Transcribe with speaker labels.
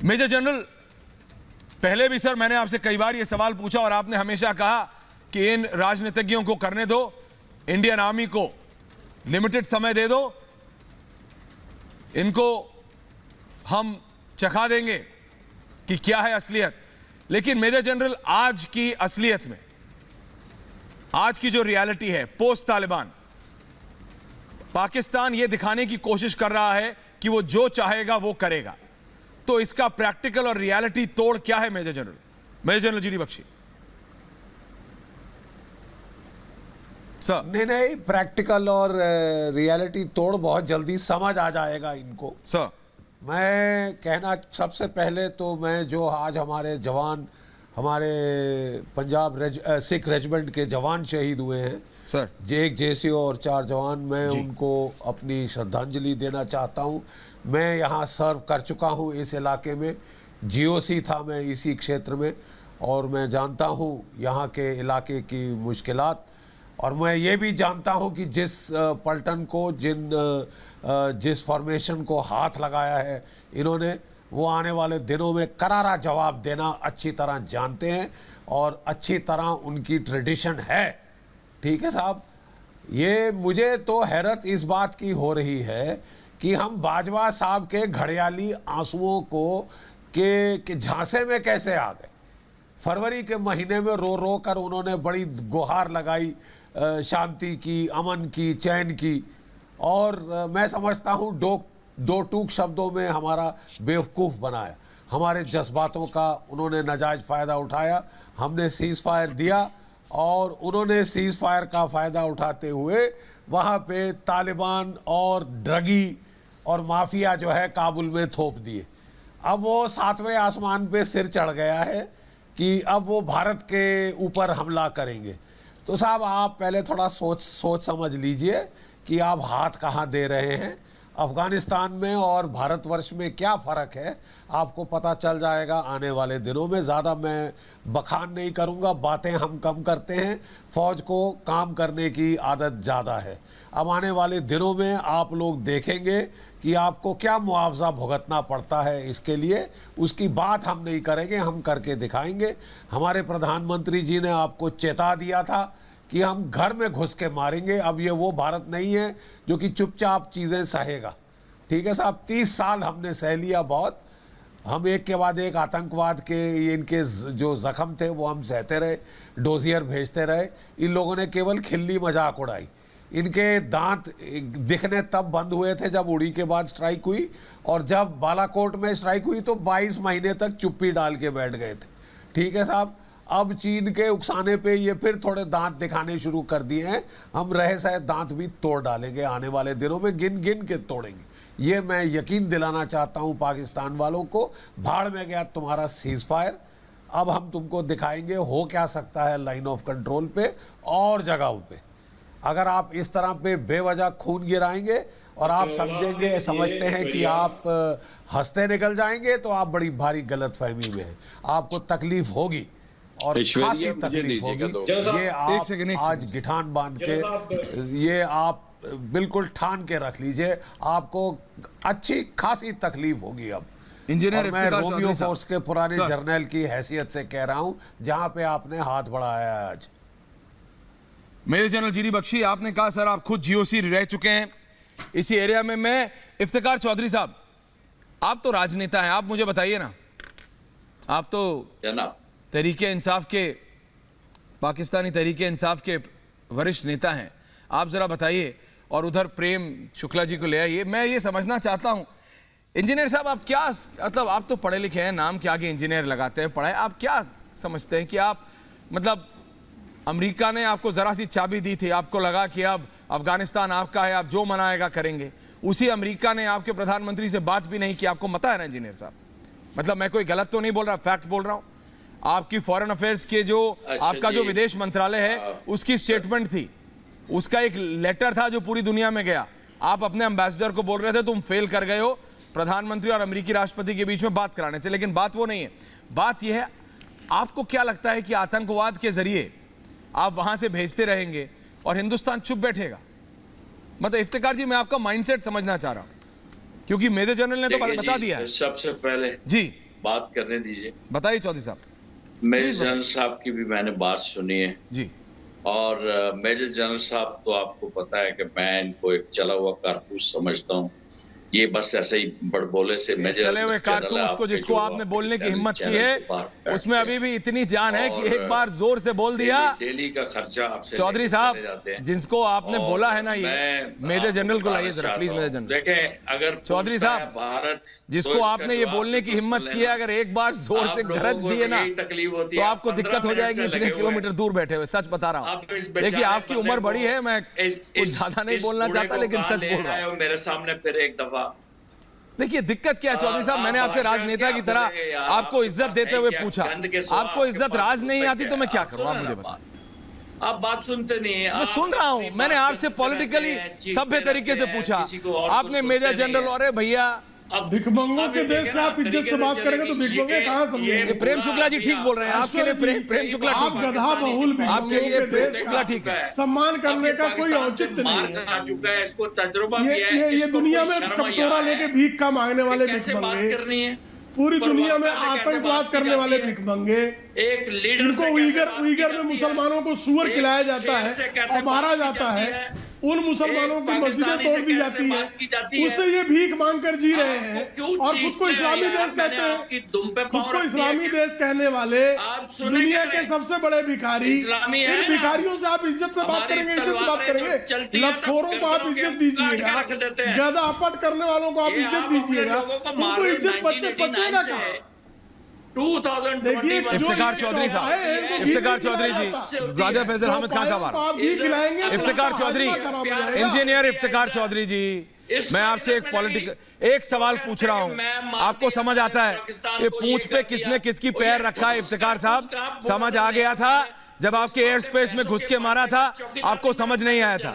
Speaker 1: Major general, पहले भी sir मैंने आपसे कई बार यह सवाल पूछा और आपने हमेशा कहा कि इन राजनीतिज्ञों को करने दो, इंडियन आर्मी को लिमिटेड समय दे दो, इनको हम चखा देंगे कि क्या है असलियत। लेकिन मेजर जनरल, आज की असलियत में, आज की जो रियलिटी है पोस्ट तालिबान, पाकिस्तान यह दिखाने की कोशिश कर रहा है कि वो जो चाहेगा वो करेगा। तो इसका प्रैक्टिकल और रियलिटी तोड़ क्या है major general? Major general GD Bakshi sir.
Speaker 2: नहीं, प्रैक्टिकल और रियलिटी तोड़ बहुत जल्दी समझ आ जाएगा इनको
Speaker 1: सर।
Speaker 2: मैं कहना, सबसे पहले तो मैं जो आज हमारे जवान, हमारे पंजाब सिख रेजिमेंट के जवान शहीद हुए हैं
Speaker 1: सर,
Speaker 2: एक जेसीओ और 4 जवान, मैं उनको अपनी श्रद्धांजलि देना चाहता हूं। मैं यहां सर्व कर चुका हूं इस इलाके में, जीओसी था मैं इसी क्षेत्र में, और मैं जानता हूं यहां के इलाके की मुश्किलात, और मैं ये भी जानता हूं कि जिस पलटन को, जिस फॉर्मेशन को हाथ लगाया है इन्होंने, वो आने वाले दिनों में करारा जवाब देना अच्छी तरह जानते हैं और अच्छी तरह उनकी ट्रेडिशन है। ठीक है साहब, ये मुझे तो हैरत इस बात की हो रही है कि हम बाजवा साहब के घड़ियाली आंसुओं को के झांसे में कैसे आ गए। फरवरी के महीने में रो रो कर उन्होंने बड़ी गुहार लगाई शांति की, अमन की, चैन की, और मैं समझता हूँ दो टूक शब्दों में हमारा बेवकूफ़ बनाया। हमारे जज्बातों का उन्होंने नाजायज़ फ़ायदा उठाया। हमने सीज़ फायर दिया और उन्होंने सीज़ फायर का फ़ायदा उठाते हुए वहाँ पे तालिबान और ड्रगी और माफिया जो है काबुल में थोप दिए। अब वो 7वें आसमान पे सिर चढ़ गया है कि अब वो भारत के ऊपर हमला करेंगे। तो साहब, आप पहले थोड़ा सोच समझ लीजिए कि आप हाथ कहाँ दे रहे हैं। अफ़गानिस्तान में और भारतवर्ष में क्या फ़र्क है आपको पता चल जाएगा आने वाले दिनों में। ज़्यादा मैं बखान नहीं करूँगा, बातें हम कम करते हैं, फ़ौज को काम करने की आदत ज़्यादा है। अब आने वाले दिनों में आप लोग देखेंगे कि आपको क्या मुआवजा भुगतना पड़ता है इसके लिए। उसकी बात हम नहीं करेंगे, हम करके दिखाएंगे। हमारे प्रधानमंत्री जी ने आपको चेता दिया था कि हम घर में घुस के मारेंगे। अब ये वो भारत नहीं है जो कि चुपचाप चीज़ें सहेगा। ठीक है साहब, 30 साल हमने सह लिया बहुत। हम एक के बाद एक आतंकवाद के इनके जो ज़ख्म थे वो हम सहते रहे, डोजियर भेजते रहे। इन लोगों ने केवल खिल्ली मजाक उड़ाई। इनके दांत दिखने तब बंद हुए थे जब उड़ी के बाद स्ट्राइक हुई, और जब बालाकोट में स्ट्राइक हुई तो 22 महीने तक चुप्पी डाल के बैठ गए थे। ठीक है साहब, अब चीन के उकसाने पे ये फिर थोड़े दांत दिखाने शुरू कर दिए हैं। हम रहे सहे दांत भी तोड़ डालेंगे आने वाले दिनों में, गिन गिन के तोड़ेंगे। ये मैं यकीन दिलाना चाहता हूँ पाकिस्तान वालों को। भाड़ में गया तुम्हारा सीज़ फायर, अब हम तुमको दिखाएंगे हो क्या सकता है लाइन ऑफ कंट्रोल पे और जगहों पे। अगर आप इस तरह पे बेवजह खून गिराएंगे और आप समझते हैं कि आप हंसते निकल जाएंगे, तो आप बड़ी भारी गलत फहमी में हैं। आपको तकलीफ होगी और खासी तकलीफ होगी। ये आप आज गिठान बांध के, ये आप बिल्कुल ठान के रख लीजिए, आपको अच्छी खासी तकलीफ होगी। अब
Speaker 1: इंजीनियर,
Speaker 2: मैं रोमियो फोर्स के पुराने जर्नल की हैसियत से कह रहा हूं, जहां पे आपने हाथ बढ़ाया है आज।
Speaker 1: मेजर जनरल जीडी बख्शी, आपने कहा सर आप खुद जीओसी रह चुके हैं इसी एरिया में। मैं इफ्तिकार चौधरी साहब, आप तो राजनेता हैं, आप मुझे बताइए ना, आप तो तहरीके इंसाफ के, पाकिस्तानी तहरीके इंसाफ के वरिष्ठ नेता हैं, आप ज़रा बताइए। और उधर प्रेम शुक्ला जी को ले आइए। मैं ये समझना चाहता हूँ, इंजीनियर साहब, आप क्या, मतलब आप तो पढ़े लिखे हैं, नाम के आगे इंजीनियर लगाते हैं, पढ़ाए, आप क्या समझते हैं कि आप, मतलब अमेरिका ने आपको ज़रा सी चाबी दी थी, आपको लगा कि अब अफगानिस्तान आपका है, आप जो मनाएगा करेंगे। उसी अमेरिका ने आपके प्रधानमंत्री से बात भी नहीं की, आपको पता है ना इंजीनियर साहब। मतलब मैं कोई गलत तो नहीं बोल रहा, फैक्ट बोल रहा हूँ। आपकी फॉरेन अफेयर्स के जो आपका जो विदेश मंत्रालय है उसकी स्टेटमेंट थी, उसका एक लेटर था जो पूरी दुनिया में गया। आप अपने एम्बेसडर को बोल रहे थे तुम फेल कर गए हो प्रधानमंत्री और अमेरिकी राष्ट्रपति के बीच में बात कराने से, लेकिन बात वो नहीं है। बात यह है, आपको क्या लगता है कि आतंकवाद के जरिए आप वहां से भेजते रहेंगे और हिंदुस्तान चुप बैठेगा? मतलब इफ्तिकार जी, मैं आपका माइंडसेट समझना चाह रहा हूं, क्योंकि मेजर जनरल ने तो बता दिया है।
Speaker 3: सबसे पहले
Speaker 1: जी
Speaker 3: बात करने दीजिए।
Speaker 1: बताइए चौधरी साहब।
Speaker 3: मेजर जनरल साहब की भी मैंने बात सुनी है
Speaker 1: जी
Speaker 3: और मेजर जनरल साहब तो आपको पता है कि मैं इनको एक चला हुआ कारतूस समझता हूँ। ये बस ऐसे ही बड़बोले से मेजर
Speaker 1: चले हुए कारतूस को जिसको आपने बोलने की हिम्मत की है उसमें अभी भी इतनी जान है कि एक बार जोर से बोल दिया।
Speaker 3: डेली का खर्चा आपसे
Speaker 1: चौधरी साहब जिसको आपने बोला है ना, ये मेजर जनरल को लाइए जरा प्लीज। मेजर जनरल
Speaker 3: देखें, अगर
Speaker 1: चौधरी साहब
Speaker 3: भारत
Speaker 1: जिसको आपने ये बोलने की हिम्मत की है, अगर एक बार जोर से गरज दिए ना
Speaker 3: तकलीफ होती
Speaker 1: तो
Speaker 3: है,
Speaker 1: आपको दिक्कत हो जाएगी इतने किलोमीटर दूर बैठे हुए। सच बता रहा हूँ। देखिए आपकी उम्र बड़ी है, मैं कुछ ज्यादा नहीं बोलना चाहता लेकिन सच बोल रहा हूँ।
Speaker 3: मेरे सामने फिर एक दफा
Speaker 1: देखिए दिक्कत क्या है चौधरी साहब, मैंने आपसे राजनेता की तरह आपको इज्जत देते हुए पूछा। आपको इज्जत राज नहीं आती तो मैं क्या करूं, आप मुझे बताएं।
Speaker 3: आप बात सुनते नहीं है।
Speaker 1: मैं सुन रहा हूं। मैंने आपसे पॉलिटिकली सभ्य तरीके से पूछा, आपने मेजर जनरल और भैया
Speaker 4: अब भिखमंगों के देश से आप इज्जत से बात करेंगे तो भिखमंगे कहाँ समझेंगे?
Speaker 1: प्रेम शुक्ला जी ठीक बोल रहे हैं। आपके लिए प्रेम शुक्ला
Speaker 4: आप
Speaker 1: ठीक है।
Speaker 4: गधा बहुल
Speaker 1: आपके लिए प्रेम शुक्ला ठीक है।
Speaker 4: सम्मान करने का कोई औचित्य नहीं है।
Speaker 3: आ चुका है, इसको तजुर्बा
Speaker 4: ये
Speaker 3: किया है,
Speaker 4: ये
Speaker 3: इसको
Speaker 4: दुनिया
Speaker 3: कोई
Speaker 4: में
Speaker 3: शर्म
Speaker 4: कटोरा
Speaker 3: आया है।
Speaker 4: लेके भीख का मांगने वाले
Speaker 3: कैसे बात
Speaker 4: भिखमंगे,
Speaker 3: करनी है?
Speaker 4: पूरी दुनिया में
Speaker 3: प्रवक्ता से कैसे
Speaker 4: आतंकवाद
Speaker 3: बात की
Speaker 4: करने वाले
Speaker 3: जाती है?
Speaker 4: भिखमंगे,
Speaker 3: एक लीडर
Speaker 4: इनको
Speaker 3: से कैसे बात की
Speaker 4: उइगर
Speaker 3: जाती
Speaker 4: में
Speaker 3: है?
Speaker 4: मुसलमानों को सुअर
Speaker 3: एक
Speaker 4: खिलाया जाता
Speaker 3: शेर से
Speaker 4: है
Speaker 3: कैसे
Speaker 4: और मारा
Speaker 3: बात की
Speaker 4: जाता
Speaker 3: जाती
Speaker 4: है।
Speaker 3: है?
Speaker 4: उन मुसलमानों की मस्जिदें
Speaker 3: पाकिस्तानी
Speaker 4: तोड़
Speaker 3: से
Speaker 4: दी
Speaker 3: कैसे
Speaker 4: जाती है,
Speaker 3: बात की जाती है?
Speaker 4: उससे ये भीख मांग कर जी रहे
Speaker 3: आपको
Speaker 4: हैं
Speaker 3: क्यों
Speaker 4: और खुद को
Speaker 3: चीखते
Speaker 4: इस्लामी
Speaker 3: हैं यार?
Speaker 4: देश कहते
Speaker 3: मैंने आपकी दुम पे
Speaker 4: हैं। खुद
Speaker 3: पाँव
Speaker 4: को
Speaker 3: रख दिए
Speaker 4: इस्लामी
Speaker 3: कि
Speaker 4: देश कहने वाले
Speaker 3: आप सुनेंगे
Speaker 4: दुनिया के
Speaker 3: नहीं।
Speaker 4: सबसे बड़े भिखारी,
Speaker 3: इस्लामी है
Speaker 4: इन
Speaker 3: ना?
Speaker 4: भिखारियों से आप इज्जत से बात
Speaker 3: हमारी
Speaker 4: करेंगे, इज्जत से बात
Speaker 3: तलवारें जो
Speaker 4: करेंगे?
Speaker 3: चलती हैं,
Speaker 4: लतखोरों को आप
Speaker 3: गर्दनों के
Speaker 4: इज्जत
Speaker 3: काट
Speaker 4: दीजिएगा,
Speaker 3: के रख देते हैं।
Speaker 4: गधा अपट करने वालों को आप
Speaker 3: ये
Speaker 4: इज्जत
Speaker 3: आप अपने
Speaker 4: दीजिएगा,
Speaker 3: लोगों को
Speaker 4: उनको
Speaker 3: मारो
Speaker 4: इज्जत बचेगा
Speaker 3: 1989 से
Speaker 4: कहाँ?
Speaker 3: 2021
Speaker 1: इफ्तिकार चौधरी साहब, इफ्तिकार चौधरी जी, राजा फैजल अहमद खान साहब आ रहे हैं।
Speaker 4: आप भी खिलाएंगे तो
Speaker 1: इफ्तिकार
Speaker 4: आपका
Speaker 1: चौधरी,
Speaker 4: हाजमा खराब हो जाएगा।
Speaker 1: इंजीनियर इफ्तिकार चौधरी जी, मैं आपसे एक पॉलिटिकल एक सवाल पूछ रहा हूं, आपको समझ आता है ये पूंछ पे किसने किसकी पैर रखा है? इफ्तिकार साहब समझ आ गया था जब आपके एयर स्पेस में घुस के मारा था, आपको समझ नहीं आया था।